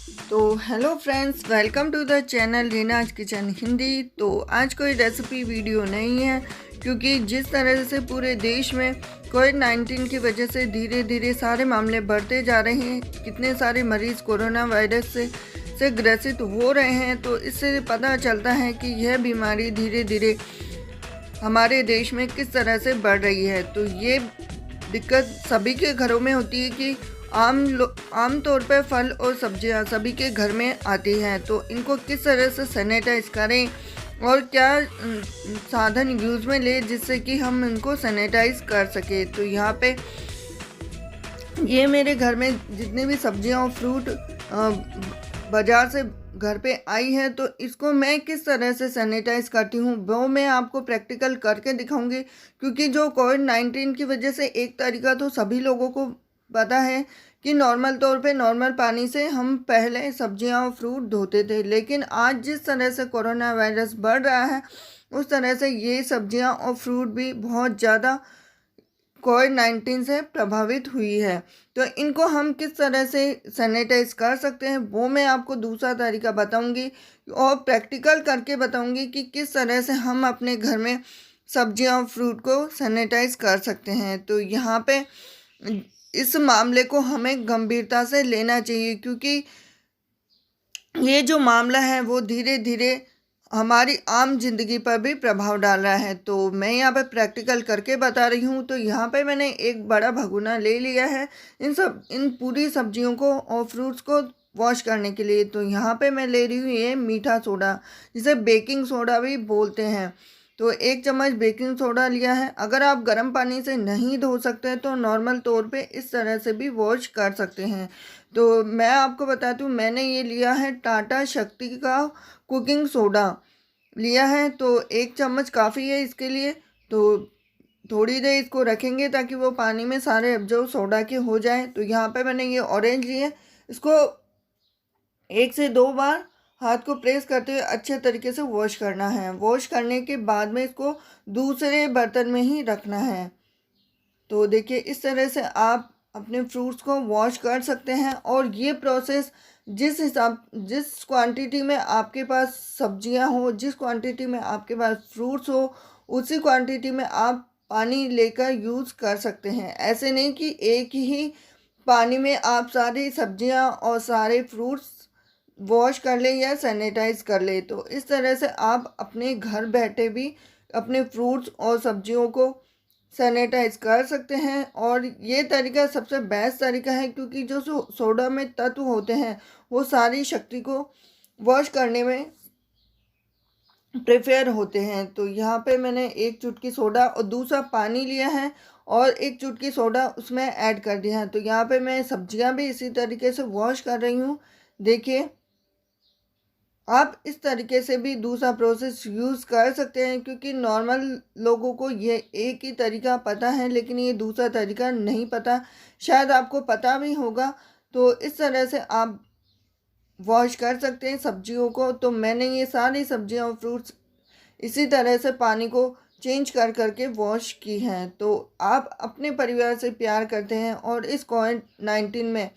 तो hello friends, welcome to the channel Reena's kitchen Hindi. तो आज कोई रेसिपी वीडियो नहीं है, क्योंकि जिस तरह से पूरे देश में कोविड-19 की वजह से धीरे धीरे सारे मामले बढ़ते जा रहे हैं, कितने सारे मरीज़ कोरोना वायरस से ग्रसित हो रहे हैं। तो इससे पता चलता है कि यह बीमारी धीरे धीरे हमारे देश में किस तरह से बढ़ रही है। तो ये दिक्कत सभी के घरों में होती है कि आम तौर पर फल और सब्जियां सभी के घर में आती हैं। तो इनको किस तरह से सैनिटाइज करें और क्या साधन यूज़ में ले जिससे कि हम इनको सैनिटाइज कर सके। तो यहाँ पे ये मेरे घर में जितने भी सब्जियां और फ्रूट बाज़ार से घर पे आई है, तो इसको मैं किस तरह से सैनिटाइज़ करती हूँ वो मैं आपको प्रैक्टिकल करके दिखाऊंगी। क्योंकि जो कोविड-19 की वजह से एक तरीका तो सभी लोगों को पता है कि नॉर्मल तौर पे नॉर्मल पानी से हम पहले सब्जियां और फ्रूट धोते थे, लेकिन आज जिस तरह से कोरोना वायरस बढ़ रहा है उस तरह से ये सब्जियां और फ्रूट भी बहुत ज़्यादा कोविड-19 से प्रभावित हुई है। तो इनको हम किस तरह से सैनिटाइज कर सकते हैं वो मैं आपको दूसरा तरीका बताऊंगी और प्रैक्टिकल करके बताऊंगी कि किस तरह से हम अपने घर में सब्जियां और फ्रूट को सैनिटाइज कर सकते हैं। तो यहाँ पे इस मामले को हमें गंभीरता से लेना चाहिए, क्योंकि ये जो मामला है वो धीरे धीरे हमारी आम जिंदगी पर भी प्रभाव डाल रहा है। तो मैं यहाँ पे प्रैक्टिकल करके बता रही हूँ। तो यहाँ पे मैंने एक बड़ा भगोना ले लिया है इन पूरी सब्जियों को और फ्रूट्स को वॉश करने के लिए। तो यहाँ पे मैं ले रही हूँ ये मीठा सोडा, जिसे बेकिंग सोडा भी बोलते हैं। तो 1 चम्मच बेकिंग सोडा लिया है। अगर आप गर्म पानी से नहीं धो सकते तो नॉर्मल तौर पे इस तरह से भी वॉश कर सकते हैं। तो मैं आपको बताती हूँ, मैंने ये लिया है टाटा शक्ति का कुकिंग सोडा लिया है। तो 1 चम्मच काफ़ी है इसके लिए। तो थोड़ी देर इसको रखेंगे ताकि वो पानी में सारे एब्जॉर्ब सोडा के हो जाए। तो यहाँ पे मैंने ये ऑरेंज लिए, इसको 1 से 2 बार हाथ को प्रेस करते हुए अच्छे तरीके से वॉश करना है। वॉश करने के बाद में इसको दूसरे बर्तन में ही रखना है। तो देखिए इस तरह से आप अपने फ्रूट्स को वॉश कर सकते हैं। और ये प्रोसेस जिस क्वांटिटी में आपके पास सब्जियां हो, जिस क्वांटिटी में आपके पास फ्रूट्स हो, उसी क्वांटिटी में आप पानी लेकर यूज़ कर सकते हैं। ऐसे नहीं कि एक ही पानी में आप सारी सब्जियां और सारे फ्रूट्स वॉश कर ले या सैनिटाइज कर ले। तो इस तरह से आप अपने घर बैठे भी अपने फ्रूट्स और सब्जियों को सैनिटाइज कर सकते हैं। और ये तरीका सबसे बेस्ट तरीका है, क्योंकि जो सोडा में तत्व होते हैं वो सारी शक्ति को वॉश करने में प्रेफर होते हैं। तो यहाँ पे मैंने 1 चुटकी सोडा और दूसरा पानी लिया है और 1 चुटकी सोडा उसमें ऐड कर दिया है। तो यहाँ पे मैं सब्जियाँ भी इसी तरीके से वॉश कर रही हूँ। देखिए आप इस तरीके से भी दूसरा प्रोसेस यूज़ कर सकते हैं, क्योंकि नॉर्मल लोगों को ये एक ही तरीका पता है, लेकिन ये दूसरा तरीका नहीं पता। शायद आपको पता भी होगा। तो इस तरह से आप वॉश कर सकते हैं सब्जियों को। तो मैंने ये सारी सब्जियां और फ्रूट्स इसी तरह से पानी को चेंज कर करके वॉश की हैं। तो आप अपने परिवार से प्यार करते हैं और इस कोविड-19 में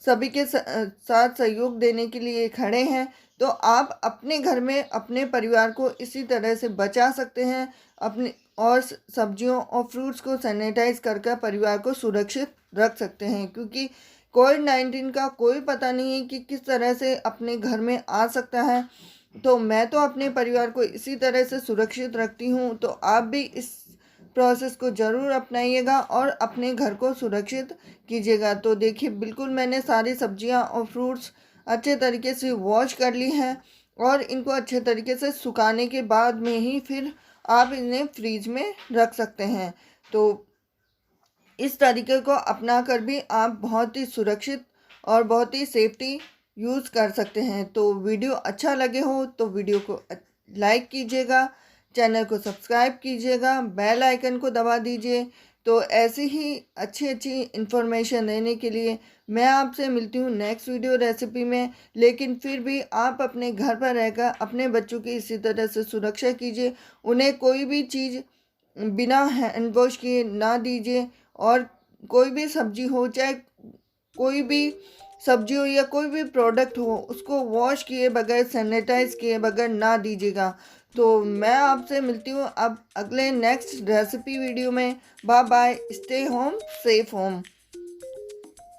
सभी के साथ सहयोग देने के लिए खड़े हैं। तो आप अपने घर में अपने परिवार को इसी तरह से बचा सकते हैं अपने, और सब्जियों और फ्रूट्स को सैनिटाइज कर कर परिवार को सुरक्षित रख सकते हैं। क्योंकि कोविड-19 का कोई पता नहीं है कि किस तरह से अपने घर में आ सकता है। तो मैं तो अपने परिवार को इसी तरह से सुरक्षित रखती हूँ। तो आप भी इस प्रोसेस को ज़रूर अपनाइएगा और अपने घर को सुरक्षित कीजिएगा। तो देखिए बिल्कुल मैंने सारी सब्जियां और फ्रूट्स अच्छे तरीके से वॉश कर ली हैं और इनको अच्छे तरीके से सुखाने के बाद में ही फिर आप इन्हें फ्रीज में रख सकते हैं। तो इस तरीके को अपना कर भी आप बहुत ही सुरक्षित और बहुत ही सेफ्टी यूज़ कर सकते हैं। तो वीडियो अच्छा लगे हो तो वीडियो को लाइक कीजिएगा, चैनल को सब्सक्राइब कीजिएगा, बेल आइकन को दबा दीजिए। तो ऐसी ही अच्छी अच्छी इन्फॉर्मेशन देने के लिए मैं आपसे मिलती हूँ नेक्स्ट वीडियो रेसिपी में। लेकिन फिर भी आप अपने घर पर रहकर अपने बच्चों की इसी तरह से सुरक्षा कीजिए। उन्हें कोई भी चीज़ बिना हैंड वॉश किए ना दीजिए। और कोई भी सब्जी हो, चाहे कोई भी सब्जी हो या कोई भी प्रोडक्ट हो उसको वॉश किए बगैर, सैनिटाइज किए बगैर ना दीजिएगा। तो मैं आपसे मिलती हूँ अब अगले नेक्स्ट रेसिपी वीडियो में। Bye bye, stay home, safe home.